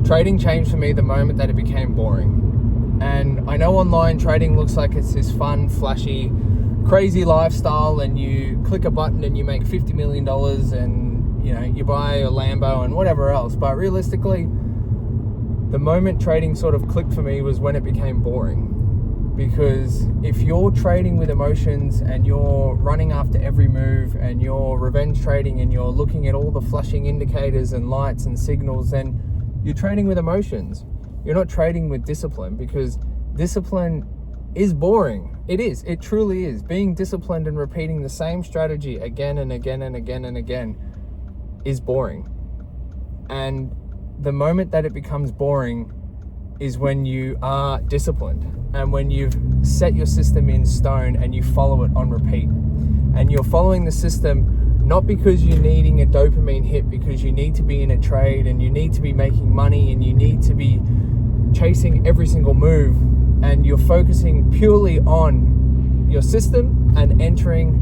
trading changed for me the moment that it became boring. And I know online trading looks like it's this fun, flashy, crazy lifestyle, and you click a button and you make $50 million and, you know, you buy a Lambo and whatever else. But realistically, the moment trading sort of clicked for me was when it became boring. Because if you're trading with emotions and you're running after every move and you're revenge trading and you're looking at all the flashing indicators and lights and signals, then you're trading with emotions. You're not trading with discipline, because discipline is boring. It is. It truly is. Being disciplined and repeating the same strategy again and again and again and again is boring. And the moment that it becomes boring is when you are disciplined and when you've set your system in stone and you follow it on repeat. And you're following the system not because you're needing a dopamine hit, because you need to be in a trade and you need to be making money and you need to be chasing every single move, and you're focusing purely on your system and entering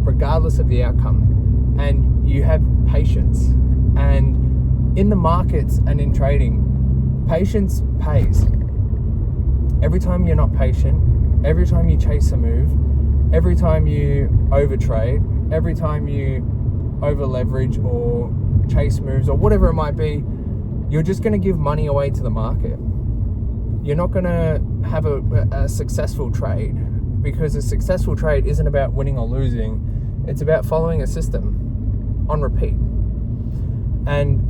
regardless of the outcome. And you have patience. And in the markets and in trading, patience pays. Every time you're not patient, every time you chase a move, every time you overtrade, every time you over leverage or chase moves or whatever it might be, you're just going to give money away to the market. You're not going to have a successful trade, because a successful trade isn't about winning or losing. It's about following a system on repeat. And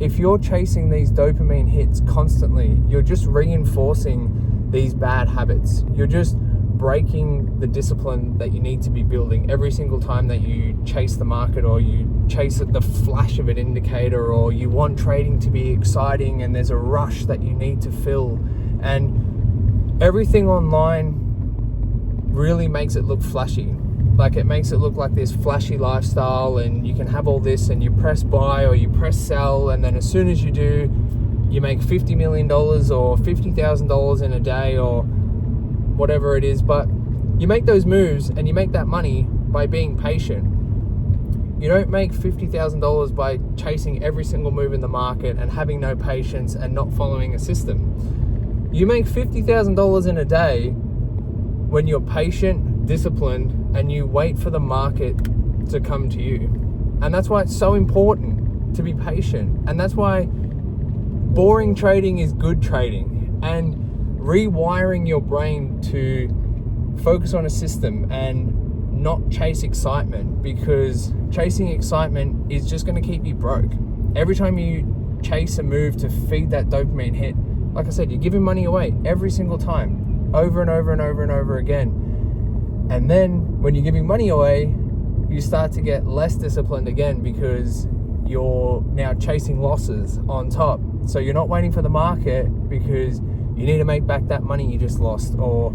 if you're chasing these dopamine hits constantly, you're just reinforcing these bad habits. You're just breaking the discipline that you need to be building every single time that you chase the market, or you chase the flash of an indicator, or you want trading to be exciting and there's a rush that you need to fill. And everything online really makes it look flashy. Like, it makes it look like this flashy lifestyle, and you can have all this and you press buy or you press sell, and then as soon as you do, you make $50 million or $50,000 in a day or whatever it is. But you make those moves and you make that money by being patient. You don't make $50,000 by chasing every single move in the market and having no patience and not following a system. You make $50,000 in a day when you're patient, disciplined, and you wait for the market to come to you. And that's why it's so important to be patient. And that's why boring trading is good trading. And rewiring your brain to focus on a system and not chase excitement, because chasing excitement is just going to keep you broke. Every time you chase a move to feed that dopamine hit, like I said, you're giving money away every single time, over and over and over and over again. And then when you're giving money away, you start to get less disciplined again, because you're now chasing losses on top. So you're not waiting for the market because you need to make back that money you just lost, or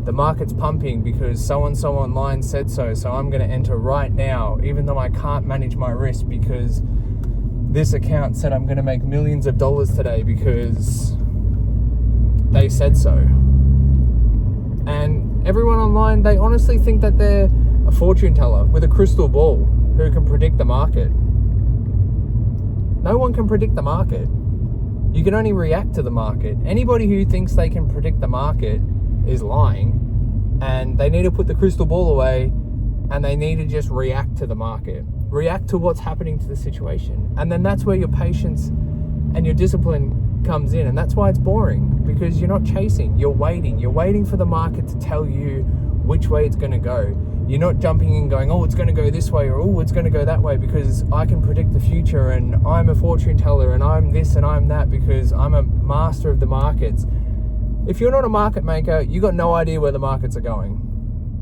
the market's pumping because so-and-so online said so I'm going to enter right now, even though I can't manage my risk because this account said I'm going to make millions of dollars today because they said so. And everyone online, they honestly think that they're a fortune teller with a crystal ball who can predict the market. No one can predict the market. You can only react to the market. Anybody who thinks they can predict the market is lying, and they need to put the crystal ball away and they need to just react to the market. React to what's happening to the situation. And then that's where your patience and your discipline comes in. And that's why it's boring, because you're not chasing, you're waiting. You're waiting for the market to tell you which way it's going to go. You're not jumping in going, oh, it's going to go this way, or oh, it's going to go that way because I can predict the future and I'm a fortune teller and I'm this and I'm that because I'm a master of the markets. If you're not a market maker, you got no idea where the markets are going.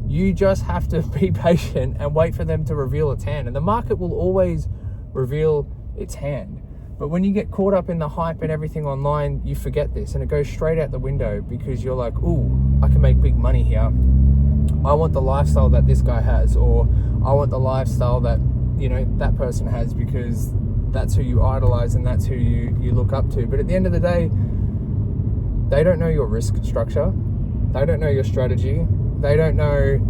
You just have to be patient and wait for them to reveal its hand. And the market will always reveal its hand. But when you get caught up in the hype and everything online, you forget this and it goes straight out the window, because you're like, ooh, I can make big money here. I want the lifestyle that this guy has, or I want the lifestyle that, you know, that person has, because that's who you idolize and that's who you look up to. But at the end of the day, they don't know your risk structure. They don't know your strategy. They don't know,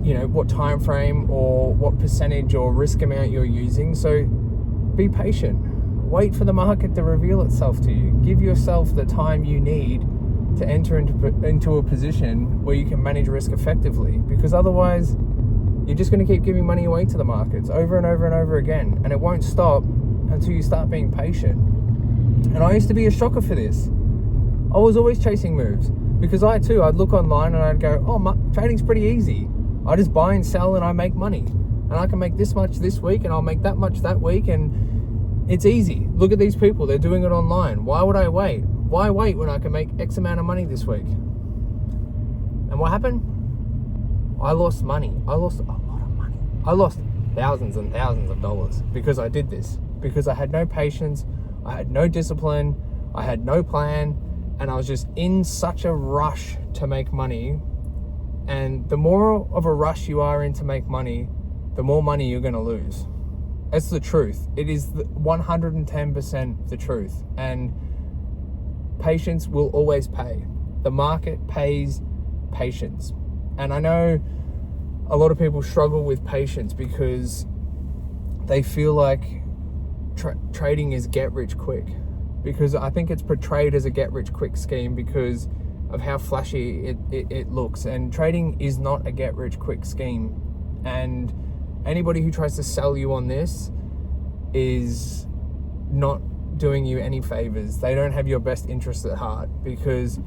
you know, what time frame or what percentage or risk amount you're using. So be patient. Wait for the market to reveal itself to you. Give yourself the time you need to enter into a position where you can manage risk effectively, because otherwise you're just going to keep giving money away to the markets over and over and over again, and it won't stop until you start being patient. And I used to be a shocker for this. I was always chasing moves, because I'd look online and I'd go, oh, trading's pretty easy. I just buy and sell and I make money, and I can make this much this week and I'll make that much that week, and it's easy. Look at these people, they're doing it online. Why would I wait? Why wait when I can make X amount of money this week? And what happened? I lost money. I lost a lot of money. I lost thousands and thousands of dollars because I did this. Because I had no patience, I had no discipline, I had no plan, and I was just in such a rush to make money. And the more of a rush you are in to make money, the more money you're going to lose. It's the truth. It is 110% the truth. And patience will always pay. The market pays patience. And I know a lot of people struggle with patience because they feel like trading is get rich quick. Because I think it's portrayed as a get rich quick scheme because of how flashy it looks. And trading is not a get rich quick scheme. And anybody who tries to sell you on this is not doing you any favors. They don't have your best interests at heart, because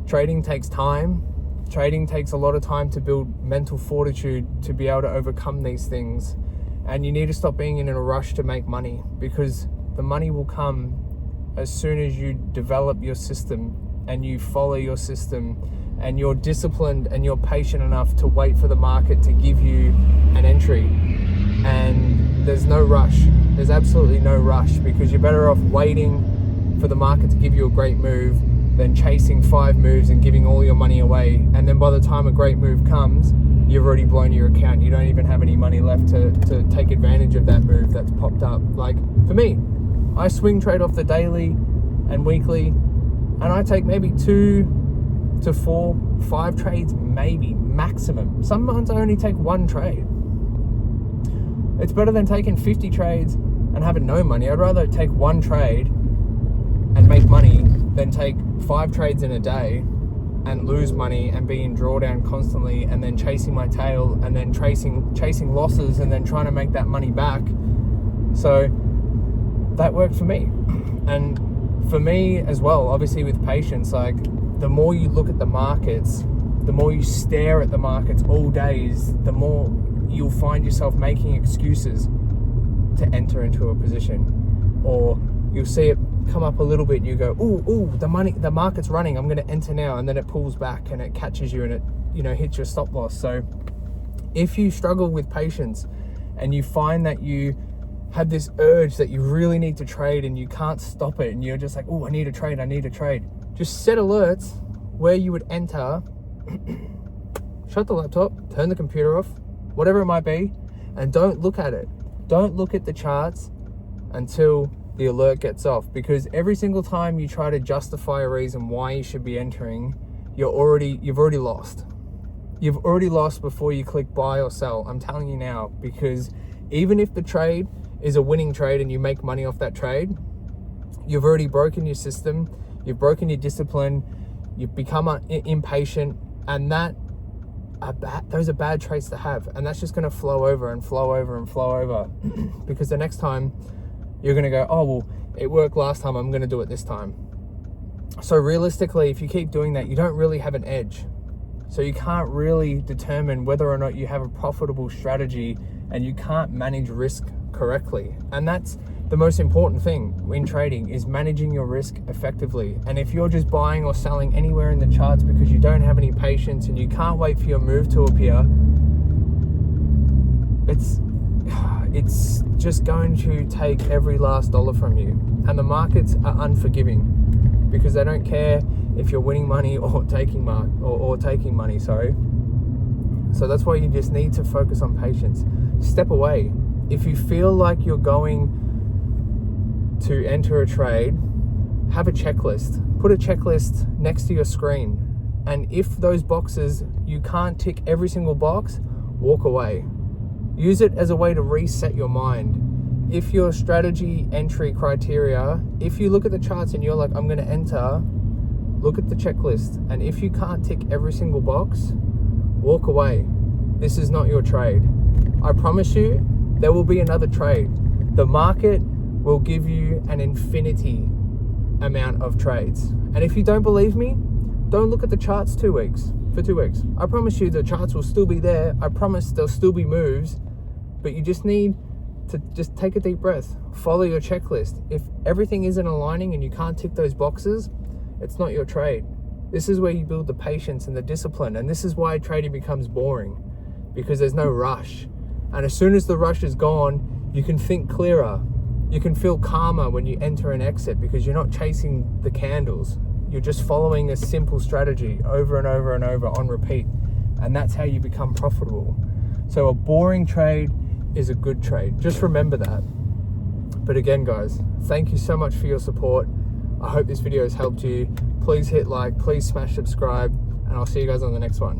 trading takes time. Trading takes a lot of time to build mental fortitude to be able to overcome these things. And you need to stop being in a rush to make money, because the money will come as soon as you develop your system and you follow your system and you're disciplined and you're patient enough to wait for the market to give you an entry. And there's no rush. There's absolutely no rush, because you're better off waiting for the market to give you a great move than chasing 5 moves and giving all your money away. And then by the time a great move comes, you've already blown your account. You don't even have any money left to take advantage of that move that's popped up. Like for me, I swing trade off the daily and weekly, and I take maybe 2 to 4, 5 trades, maybe maximum. Some months I only take 1 trade. It's better than taking 50 trades and having no money. I'd rather take 1 trade and make money than take 5 trades in a day and lose money and be in drawdown constantly, and then chasing my tail, and then chasing losses, and then trying to make that money back. So that worked for me. And for me as well, obviously with patience, like the more you look at the markets, the more you stare at the markets all days, the more you'll find yourself making excuses to enter into a position. Or you'll see it come up a little bit and you go, ooh, the market's running, I'm going to enter now, and then it pulls back and it catches you and it hits your stop loss. So if you struggle with patience and you find that you have this urge that you really need to trade and you can't stop it, and you're just like, I need to trade, just set alerts where you would enter, shut the laptop, turn the computer off, whatever it might be, and don't look at it. Don't look at the charts until the alert gets off, because every single time you try to justify a reason why you should be entering, you've already lost. You've already lost before you click buy or sell. I'm telling you now, because even if the trade is a winning trade and you make money off that trade, you've already broken your system, you've broken your discipline, you've become impatient, and those are bad traits to have, and that's just going to flow over and flow over and flow over because the next time you're going to go, it worked last time, I'm going to do it this time. So realistically, if you keep doing that, you don't really have an edge. So you can't really determine whether or not you have a profitable strategy, and you can't manage risk correctly. And that's the most important thing in trading, is managing your risk effectively. And if you're just buying or selling anywhere in the charts because you don't have any patience and you can't wait for your move to appear, it's just going to take every last dollar from you. And the markets are unforgiving, because they don't care if you're winning money or taking money. So that's why you just need to focus on patience. Step away. If you feel like you're going to enter a trade, have a checklist. Put a checklist next to your screen. And if those boxes, you can't tick every single box, walk away. Use it as a way to reset your mind. if your strategy entry criteria, if you look at the charts and you're like, I'm going to enter, look at the checklist. And if you can't tick every single box, walk away. This is not your trade. I promise you, there will be another trade. The market will give you an infinity amount of trades. And if you don't believe me, don't look at the charts for 2 weeks. I promise you the charts will still be there. I promise there'll still be moves, but you just need to just take a deep breath, follow your checklist. If everything isn't aligning and you can't tick those boxes, it's not your trade. This is where you build the patience and the discipline, and this is why trading becomes boring, because there's no rush. And as soon as the rush is gone, you can think clearer. You can feel calmer when you enter and exit, because you're not chasing the candles. You're just following a simple strategy over and over and over on repeat, and that's how you become profitable. So a boring trade is a good trade. Just remember that. But again, guys, thank you so much for your support. I hope this video has helped you. Please hit like, please smash subscribe, and I'll see you guys on the next one.